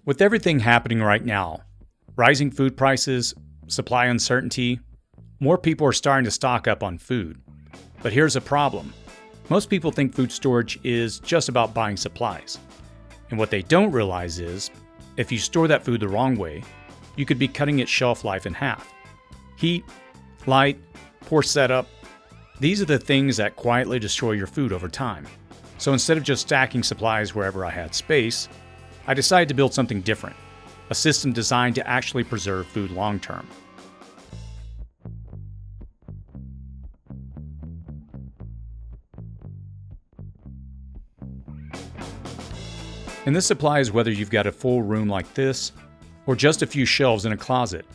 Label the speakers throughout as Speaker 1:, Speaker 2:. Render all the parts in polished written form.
Speaker 1: With everything happening right now, rising food prices, supply uncertainty, more people are starting to stock up on food. But here's a problem. Most people think food storage is just about buying supplies. And what they don't realize is, if you store that food the wrong way, you could be cutting its shelf life in half. Heat, light, poor setup, these are the things that quietly destroy your food over time. So instead of just stacking supplies wherever I had space, I decided to build something different, a system designed to actually preserve food long term. And this applies whether you've got a full room like this, or just a few shelves in a closet.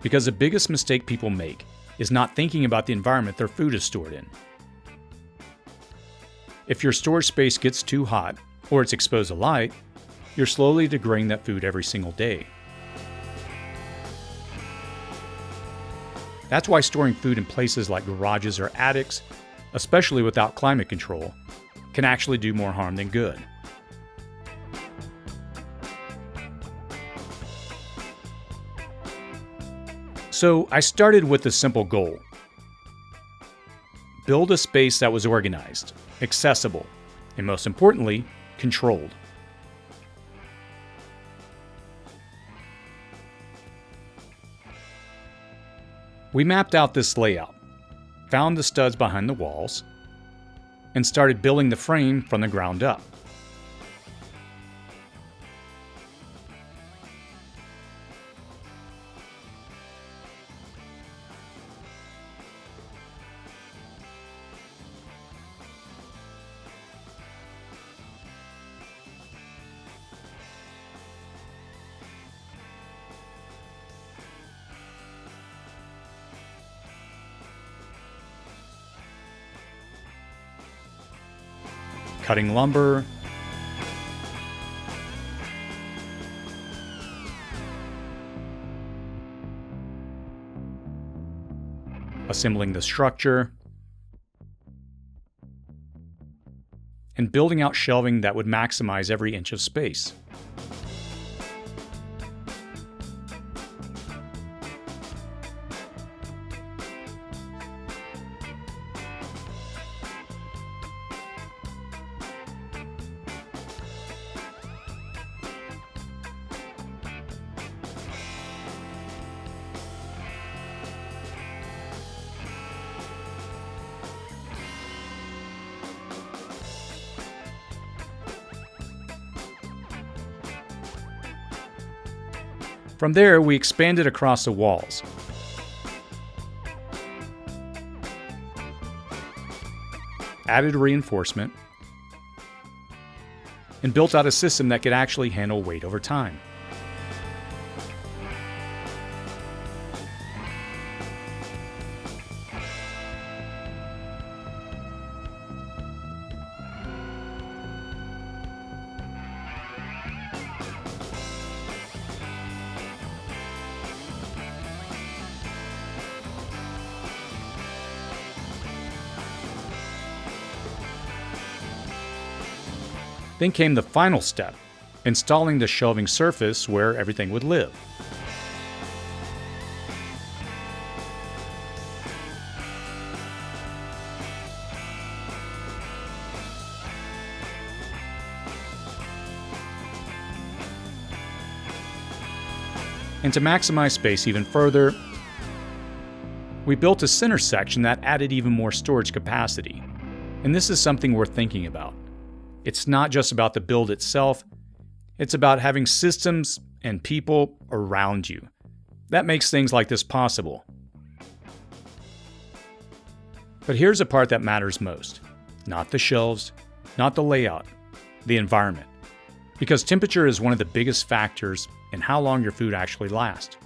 Speaker 1: Because the biggest mistake people make is not thinking about the environment their food is stored in. If your storage space gets too hot, or it's exposed to light, you're slowly degrading that food every single day. That's why storing food in places like garages or attics, especially without climate control, can actually do more harm than good. So I started with a simple goal. Build a space that was organized, accessible, and most importantly, controlled. We mapped out this layout, found the studs behind the walls, and started building the frame from the ground up. Cutting lumber, assembling the structure, and building out shelving that would maximize every inch of space. From there, we expanded across the walls. Added reinforcement, and built out a system that could actually handle weight over time. Then came the final step, installing the shelving surface where everything would live. And to maximize space even further, we built a center section that added even more storage capacity. And this is something worth thinking about. It's not just about the build itself, it's about having systems and people around you. That makes things like this possible. But here's the part that matters most. Not the shelves, not the layout, the environment. Because temperature is one of the biggest factors in how long your food actually lasts.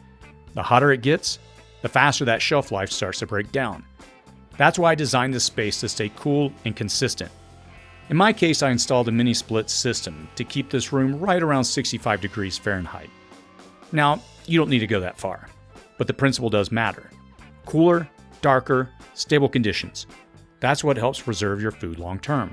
Speaker 1: The hotter it gets, the faster that shelf life starts to break down. That's why I designed this space to stay cool and consistent. In my case, I installed a mini split system to keep this room right around 65 degrees Fahrenheit. Now, you don't need to go that far, but the principle does matter. Cooler, darker, stable conditions. That's what helps preserve your food long term.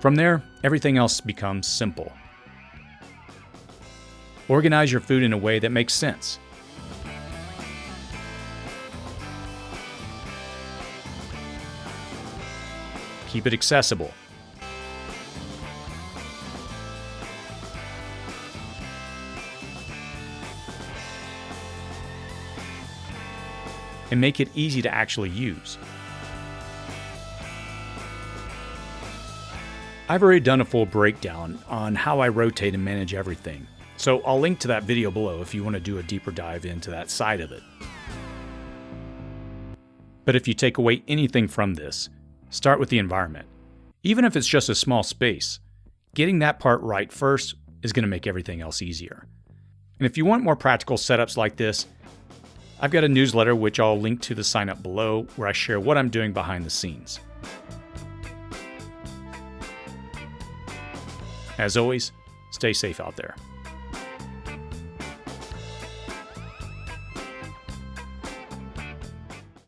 Speaker 1: From there, everything else becomes simple. Organize your food in a way that makes sense. Keep it accessible. And make it easy to actually use. I've already done a full breakdown on how I rotate and manage everything, so I'll link to that video below if you want to do a deeper dive into that side of it. But if you take away anything from this, start with the environment. Even if it's just a small space, getting that part right first is going to make everything else easier. And if you want more practical setups like this, I've got a newsletter which I'll link to the sign up below, where I share what I'm doing behind the scenes. As always, stay safe out there.